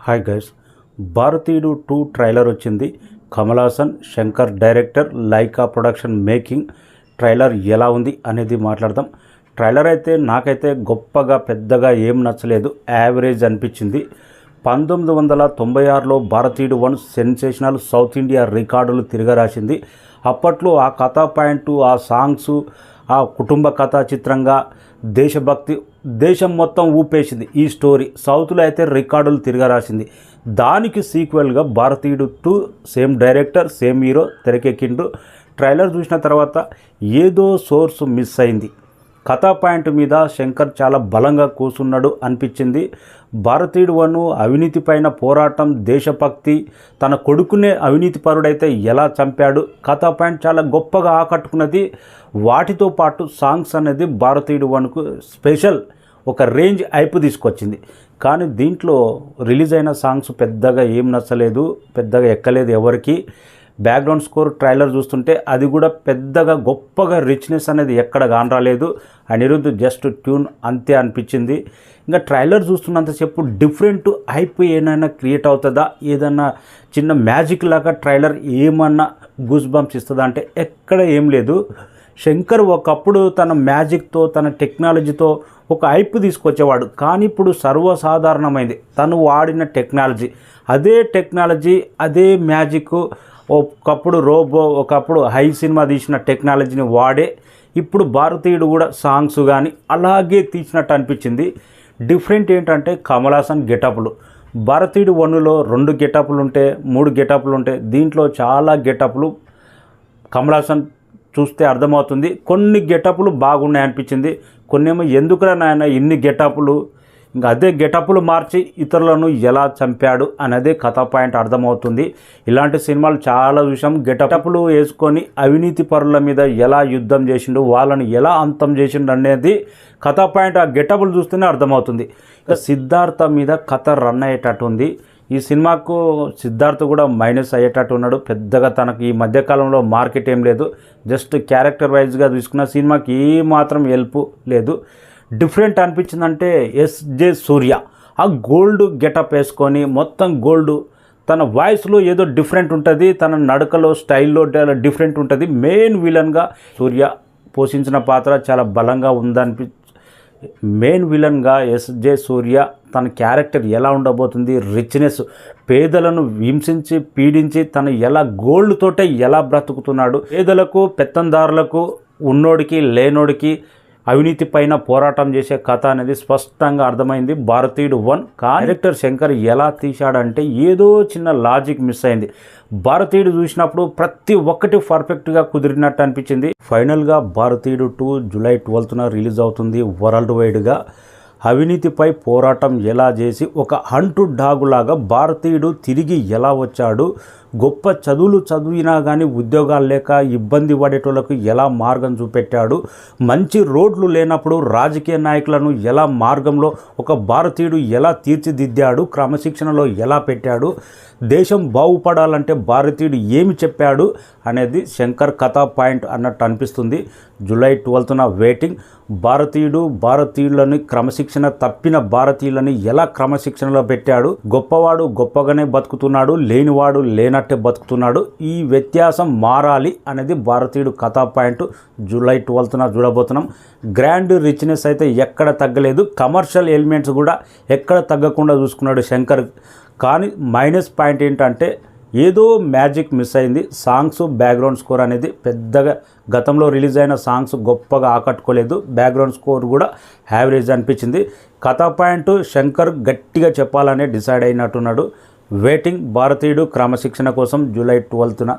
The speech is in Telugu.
హాయ్ గైస్, భారతీయుడు 2 ట్రైలర్ వచ్చింది. Kamal Haasan, Shankar director, Lyca production making. Trailer ఎలా ఉంది అనేది మాట్లాడదాం. ట్రైలర్ అయితే నాకైతే గొప్పగా పెద్దగా ఏం నచ్చలేదు, యావరేజ్ అనిపించింది. 1996లో భారతీయుడు 1 సెన్సేషనల్ సౌత్ ఇండియా రికార్డులు తిరగరాసింది. అప్పట్లో ఆ కథా పాయింట్, ఆ సాంగ్స్, ఆ కుటుంబ కథా చిత్రంగా దేశభక్తి, దేశం మొత్తం ఊపేసింది. ఈ స్టోరీ సౌత్లో అయితే రికార్డులు తిరగరాసింది. దానికి సీక్వెల్గా Bharateeyudu 2 same director, same hero తెరకెక్కిండు. ట్రైలర్ చూసిన తర్వాత ఏదో సోర్స్ మిస్ అయింది. కథా పాయింట్ మీద శంకర్ చాలా బలంగా కూర్చున్నాడు అనిపించింది. భారతీయుడు 1 అవినీతి పైన పోరాటం, దేశభక్తి, తన కొడుకునే అవినీతి పరుడైతే ఎలా చంపాడు, కథా పాయింట్ చాలా గొప్పగా ఆకట్టుకున్నది. వాటితో పాటు సాంగ్స్ అనేది భారతీయుడు 1కు స్పెషల్ ఒక రేంజ్ హైప్ తీసుకొచ్చింది. కానీ దీంట్లో రిలీజ్ అయిన సాంగ్స్ పెద్దగా ఏం నచ్చలేదు, పెద్దగా ఎక్కలేదు ఎవరికి. బ్యాక్గ్రౌండ్ స్కోర్ ట్రైలర్ చూస్తుంటే అది కూడా పెద్దగా గొప్పగా రిచ్నెస్ అనేది ఎక్కడ కానరాలేదు. అనిరుద్ధ్ జస్ట్ ట్యూన్ అంతే అనిపించింది. ఇంకా ట్రైలర్ చూస్తున్నంతసేపు డిఫరెంట్ హైప్ ఏమైనా క్రియేట్ అవుతుందా, ఏదన్నా చిన్న మ్యాజిక్ లాగా ట్రైలర్ ఏమన్నా గూస్ బంప్స్ ఇస్తుందా అంటే ఎక్కడ ఏం లేదు. శంకర్ ఒకప్పుడు తన మ్యాజిక్తో, తన టెక్నాలజీతో ఒక హైప్ తీసుకొచ్చేవాడు. కానీ ఇప్పుడు సర్వసాధారణమైంది తను వాడిన టెక్నాలజీ. అదే టెక్నాలజీ, అదే మ్యాజిక్, ఒకప్పుడు రోబో, ఒకప్పుడు హై సినిమా తీసిన టెక్నాలజీని వాడే ఇప్పుడు భారతీయుడు కూడా సాంగ్స్ కానీ అలాగే తీసినట్టు అనిపించింది. డిఫరెంట్ ఏంటంటే కమల్ హాసన్ గెటప్లు. భారతీయుడు 1లో 2 గెటప్లు ఉంటే, 3 గెటప్లు ఉంటే, దీంట్లో చాలా గెటప్లు కమల్ హాసన్ చూస్తే అర్థమవుతుంది. కొన్ని గెటప్లు బాగున్నాయి అనిపించింది, కొన్నేమో ఎందుకురా నాయన ఇన్ని గెటప్లు, ఇంకా అదే గెటప్లు మార్చి ఇతరులను ఎలా చంపాడు అనేది కథా పాయింట్ అర్థమవుతుంది. ఇలాంటి సినిమాలు చాలా చూసాం. గెటప్లు వేసుకొని అవినీతి పరుల మీద ఎలా యుద్ధం చేసిండు, వాళ్ళని ఎలా అంతం చేసిండు అనేది కథా పాయింట్ ఆ గెటప్లు చూస్తేనే అర్థమవుతుంది. ఇక సిద్ధార్థ మీద కథ రన్ అయ్యేటట్టు ఉంది. ఈ సినిమాకు సిద్ధార్థ్ కూడా మైనస్ అయ్యేటట్టు ఉన్నాడు. పెద్దగా తనకు ఈ మధ్యకాలంలో మార్కెట్ ఏం లేదు. జస్ట్ క్యారెక్టర్ వైజ్గా తీసుకున్న సినిమాకి ఏమాత్రం హెల్ప్ లేదు. డిఫరెంట్ అనిపించిందంటే ఎస్జే సూర్య ఆ గోల్డ్ గెటప్ వేసుకొని మొత్తం గోల్డ్, తన వాయిస్లో ఏదో డిఫరెంట్ ఉంటుంది, తన నడకలో స్టైల్లో డిఫరెంట్ ఉంటుంది. మెయిన్ విలన్గా సూర్య పోషించిన పాత్ర చాలా బలంగా మెయిన్ విలన్గా ఎస్జే సూర్య తన క్యారెక్టర్ ఎలా ఉండబోతుంది, రిచ్నెస్, పేదలను హింసించి పీడించి తను ఎలా గోల్డ్ తోటే ఎలా బ్రతుకుతున్నాడు, పేదలకు, పెత్తందారులకు, ఉన్నోడికి లేనోడికి అవినీతి పైన పోరాటం చేసే కథ అనేది స్పష్టంగా అర్థమైంది భారతీయుడు 1. డైరెక్టర్ శంకర్ ఎలా తీశాడంటే ఏదో చిన్న లాజిక్ మిస్ అయింది. భారతీయుడు చూసినప్పుడు ప్రతి ఒక్కటి పర్ఫెక్ట్గా కుదిరినట్టు అనిపించింది. ఫైనల్గా భారతీయుడు 2 జూలై 12న రిలీజ్ అవుతుంది వరల్డ్ వైడ్గా. అవినీతిపై పోరాటం ఎలా చేసి ఒక హంటు డాగులాగా భారతీయుడు తిరిగి ఎలా వచ్చాడు, గొప్ప చదువులు చదివినా కానీ ఉద్యోగాలు లేక ఇబ్బంది పడేటోళ్లకు ఎలా మార్గం చూపెట్టాడు, మంచి రోడ్లు లేనప్పుడు రాజకీయ నాయకులను ఎలా మార్గంలో ఒక భారతీయుడు ఎలా తీర్చిదిద్దాడు, క్రమశిక్షణలో ఎలా పెట్టాడు, దేశం బాగుపడాలంటే భారతీయుడు ఏమి చెప్పాడు అనేది శంకర్ కథా పాయింట్ అన్నట్టు అనిపిస్తుంది. July 12న waiting. భారతీయులని క్రమశిక్షణ తప్పిన భారతీయులని ఎలా క్రమశిక్షణలో పెట్టాడు, గొప్పవాడు గొప్పగానే బతుకుతున్నాడు, లేనివాడు లేనట్టే బతుకుతున్నాడు, ఈ వ్యత్యాసం మారాలి అనేది భారతీయుడు కథా పాయింట్. జూలై 12న చూడబోతున్నాం. గ్రాండ్ రిచ్నెస్ అయితే ఎక్కడ తగ్గలేదు, కమర్షియల్ ఎలిమెంట్స్ కూడా ఎక్కడ తగ్గకుండా చూసుకున్నాడు శంకర్. కానీ మైనస్ పాయింట్ ఏంటంటే ఏదో మ్యాజిక్ మిస్ అయింది. సాంగ్స్, బ్యాక్గ్రౌండ్ స్కోర్ అనేది పెద్దగా గతంలో రిలీజ్ అయిన సాంగ్స్ గొప్పగా ఆకట్టుకోలేదు. బ్యాక్గ్రౌండ్ స్కోర్ కూడా యావరేజ్ అనిపించింది. కథా పాయింట్ శంకర్ గట్టిగా చెప్పాలనే డిసైడ్ అయినట్టున్నాడు. వెయిటింగ్ భారతీయుడు క్రమశిక్షణ కోసం జూలై 12న.